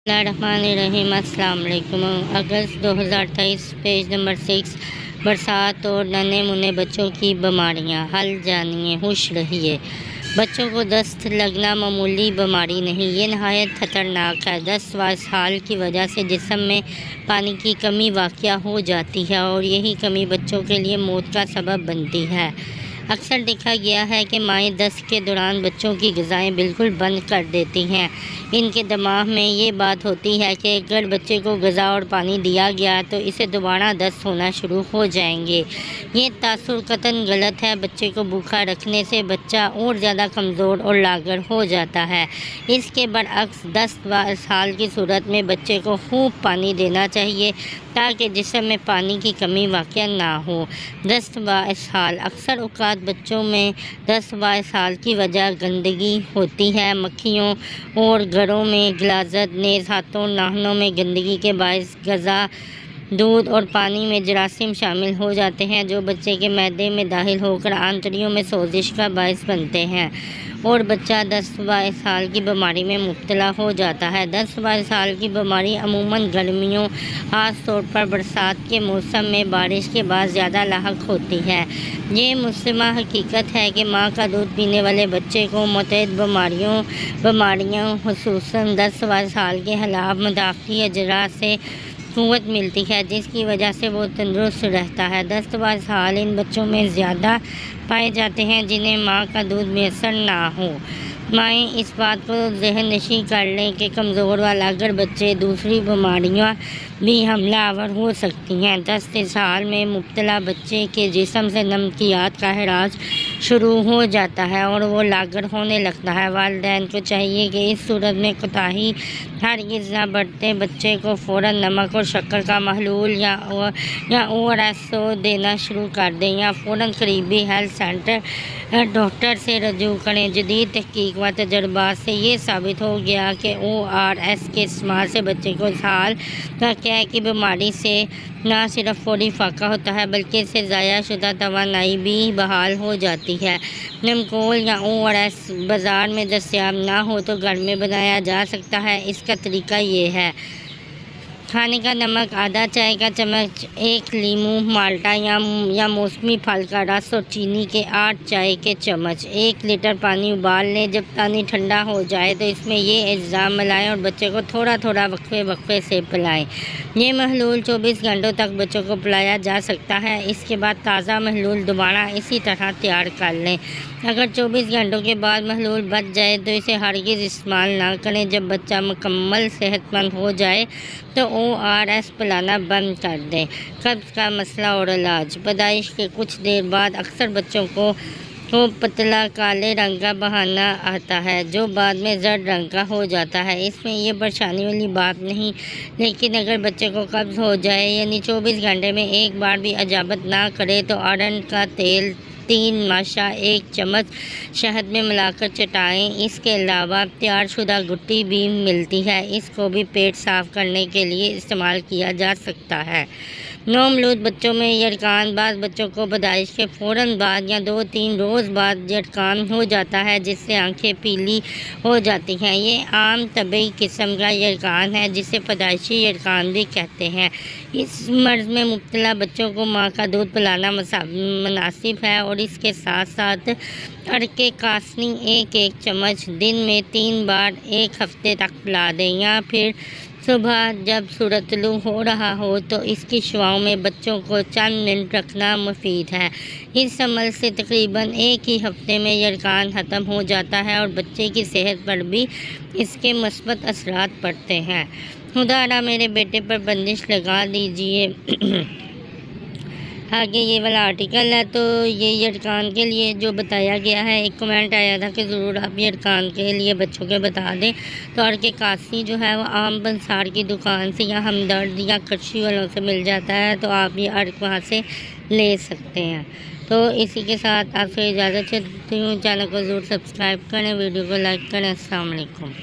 Bismillahirrahmanirrahim। अस्सलाम वालेकुम। अगस्त 2023, page number 6। बरसात और नन्हे मुन्ने बच्चों की बीमारियां। हल जानिए, खुश रहिए। बच्चों को दस्त लगना मामूली बीमारी नहीं, ये नहायत ख़तरनाक है। दस्त व इसहाल की वजह से जिस्म में पानी की कमी वाक़या हो जाती है और यही कमी बच्चों के लिए मौत का सबब बनती है। अक्सर देखा गया है कि माएँ दस्त के दौरान बच्चों की ग़िज़ाएँ बिल्कुल बंद कर देती हैं। इनके दिमाग में ये बात होती है कि अगर बच्चे को ग़िज़ा और पानी दिया गया तो इसे दोबारा दस्त होना शुरू हो जाएंगे। ये तासुर कतन गलत है। बच्चे को भूखा रखने से बच्चा और ज़्यादा कमज़ोर और लागर हो जाता है। इसके बरअक्स दस्त व इसहाल की सूरत में बच्चे को खूब पानी देना चाहिए ताकि जिस्म में पानी की कमी वाक़या ना हो। दस्त व इसहाल। अक्सर औक़ात बच्चों में दस्त व इसहाल की वजह गंदगी होती है। मक्खियों और घरों में गिलाज़त, नेज़, हाथों, नाखूनों में गंदगी के बायस ग़िज़ा, दूध और पानी में जरासीम शामिल हो जाते हैं जो बच्चे के मैदे में दाखिल होकर आंतड़ियों में सोजिश का बायस बनते हैं और बच्चा दस्त व इसहाल की बीमारी में मुब्तला हो जाता है। दस्त व इसहाल की बीमारी अमूमन गर्मियों, ख़ास तौर पर बरसात के मौसम में बारिश के बाद ज़्यादा लाहक होती है। ये मुस्लिमा हकीकत है कि माँ का दूध पीने वाले बच्चे को मुतअद्दिद बीमारियों खुसूसन दस्त व इसहाल के खिलाफ मुदाफ़ी अजरा से क़ुव्वत मिलती है जिसकी वजह से वो तंदुरुस्त रहता है। दस्त व इसहाल इन बच्चों में ज़्यादा पाए जाते हैं जिन्हें माँ का दूध मैसर ना हो। माएँ इस बात को ज़हन नशी कर लें कि कमज़ोर व लागर बच्चे दूसरी बीमारियाँ भी हमलावर हो सकती हैं। दस्त इसहाल में मुब्तला बच्चे के जिस्म से नमकियात का अखराज शुरू हो जाता है और वो लागर होने लगता है। वालिदैन को चाहिए कि इस सूरत में कोताही हरगिज़ न बरतें। बच्चे को फ़ौरन नमक और शक्कर का महलूल या ORS देना शुरू कर दें या फ़ौरन करीबी हेल्थ सेंटर डॉक्टर से रजू करें। जदीद तहकीक व तजर्बात से ये साबित हो गया कि ORS के इस्तेमाल से बच्चे को इसहाल की बीमारी से न सिर्फ फौरी फ़ाक़ा होता है बल्कि इससे ज़ाया शुदा तवानाई भी बहाल हो जाती है। नमकोल या ORS बाज़ार में दस्तयाब ना हो तो घर में बनाया जा सकता है। इसका तरीका ये है: खाने का नमक आधा चाय का चम्मच, 1 लीमू, माल्टा या मौसमी फल का रस और चीनी के 8 चाय के चम्मच। 1 लीटर पानी उबाल लें। जब पानी ठंडा हो जाए तो इसमें ये अज्जा मिलाएं और बच्चे को थोड़ा थोड़ा वक्फे से पिलाएं। ये महलूल 24 घंटों तक बच्चों को पिलाया जा सकता है। इसके बाद ताज़ा महलूल दोबारा इसी तरह तैयार कर लें। अगर 24 घंटों के बाद महलूल बच जाए तो इसे हरगिज़ इस्तेमाल ना करें। जब बच्चा मुकम्मल सेहतमंद हो जाए तो ORS पिलाना बंद कर दें। कब्ज़ का मसला और इलाज। पैदाइश के कुछ देर बाद अक्सर बच्चों को पतला काले रंग का बहाना आता है जो बाद में जर्द रंग का हो जाता है। इसमें यह परेशानी वाली बात नहीं, लेकिन अगर बच्चे को कब्ज़ हो जाए यानी 24 घंटे में एक बार भी अजाबत ना करे तो अरंड का तेल 3 माशा 1 चम्मच शहद में मिलाकर चटाएं। इसके अलावा तैयार शुदा गुट्टी भी मिलती है, इसको भी पेट साफ़ करने के लिए इस्तेमाल किया जा सकता है। नौमलूद बच्चों में यरकान। बाज़ बच्चों को पैदाइश के फ़ौरन बाद या 2-3 रोज़ बाद यरकान हो जाता है जिससे आंखें पीली हो जाती हैं। ये आम तबई किस्म का यरकान है जिसे पैदाइशी यरकान भी कहते हैं। इस मर्ज़ में मुब्तला बच्चों को माँ का दूध पिलाना मुनासिब है और इसके साथ साथ अरके कासनी 1-1 चम्मच दिन में 3 बार 1 हफ़्ते तक पिला दें या फिर सुबह जब सूरज तुलू हो रहा हो तो इसकी शुआओं में बच्चों को चंद मिनट रखना मुफीद है। इस अमल से तकरीबन 1 ही हफ्ते में यरकान ख़त्म हो जाता है और बच्चे की सेहत पर भी इसके मुस्बत असरात पड़ते हैं। खुदा मेरे बेटे पर बंदिश लगा दीजिए। आगे ये वाला आर्टिकल है तो ये यरकान के लिए जो बताया गया है, एक कमेंट आया था कि ज़रूर आप यरकान के लिए बच्चों के बता दें। तो अरके कासनी जो है वो आम पंसार की दुकान से या हमदर्द या करशी वालों से मिल जाता है, तो आप ये अर्क वहाँ से ले सकते हैं। तो इसी के साथ आपसे इजाज़त चाहती हूँ। चैनल को ज़रूर सब्सक्राइब करें, वीडियो को लाइक करें। अस्सलाम वालेकुम।